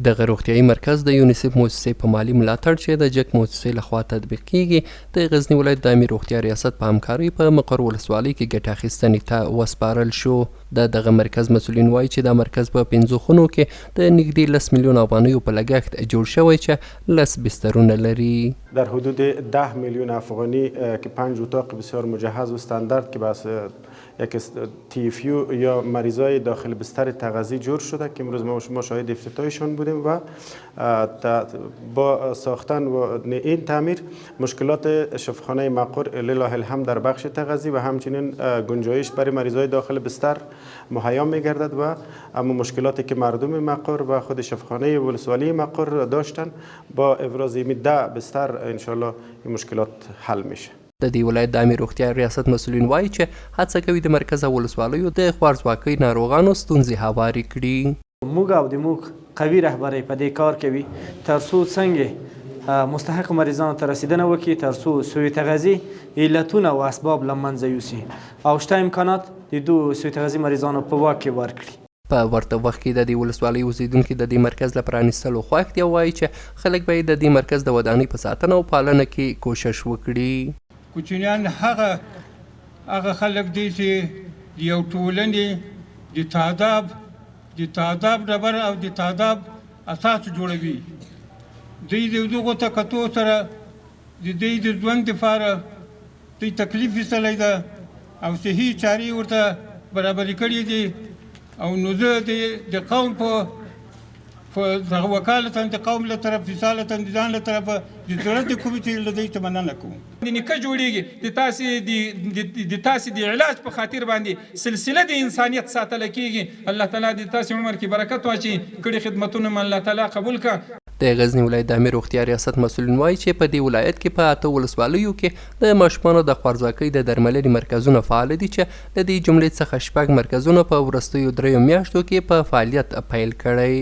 دغه روغتیایي مرکز د یونیسف مؤسسې په مالي ملاتړ چې د جک مؤسسې لخوا تطبیق کیږي د غزنی ولایت د عامې روغتیا ریاست په همکارۍ په مقر ولسوالۍ کې ګټه اخیستنې ته وسپارل شو. د دغه مرکز مسؤلین وایي چې دا مرکز په 5 خونو کې د نږدې 10 میلیون افغانیو په لګښت جوړ شوی چې 10 بسترونه لري. در حدود 10 میلیون افغانی که 5 اتاق بسیار مجهز و استاندارد که بس یک TFU یا مریضای داخل بستر تغذی جور شده که امروز ما شما شاهد افتتاحشان بودیم و با ساختن و این تعمیر مشکلات شفاخانه مقر لله الحمد در بخش تغذی و همچنین گنجایش برای مریضای داخل بستر مهیا می‌گردد و اما مشکلاتی که مردم مقر و خود شفاخانه ولسوالی مقر داشتن با ابراز 10 بستر ان شاء الله این مشکلات حل میشه. د دې ولایت د عامې روغتیا ریاست مسؤلین وایي چې هڅه کوي د مرکز او ولسوالیو د خوارځواکۍ ناروغانو ستونزې هوارې کړي. موږ او د موږ قوي رهبرۍ په دې کار کوي تر څو څنګه مستحق مریضانو ته رسیدنه وکړي، تر څو سوء تغذیې علتونه او اسباب له منځه یوسي او شته امکانات د دو سوء تغذیې مریضانو په واک کې ورکړي. په ورته وخت کې د دې ولسوالۍ اوسیدونکي د دې مرکز له پرانیستلو خوښ دي او وایي چې خلک باید د دې مرکز د ودانۍ په ساتنه او پالنه کې کوشش وکړي. کوچنیان هغه خلک دي چې د یو ټولنې د تاداب ډبر او د تاداب اساس جوړوي. دوی د دغو ته کتو سره د دوی د ژوند دپاره دوی تکلیف ایستلی ده او صحي چارې ورته برابرې کړي دي او نو زه د قوم په وکالتا د قوم له طرف رسالتا د ځان له طرفه د ضرورت د کومې چې له دوی ته مننه کوم. د نیکه جوړېږي د تاسې د علاج په خاطر باندې سلسله د انسانیت ساتله کېږي. الله تعالی د تاسې عمر کې برکت واچي، کړي خدمتونه مو الله تعالی قبول کړه. د غزنی ولایت د عامې روغتیا ریاست مسؤلین وایي چې په دې ولایت کې په 8 ولسوالیو کې د ماشومانو د خوارځواکۍ د درملنې مرکزونه فعال دي چې د دې جملې څخه 6 مرکزونه په وروستیو 3 میاشتو کې په فعالیت پیل کړی.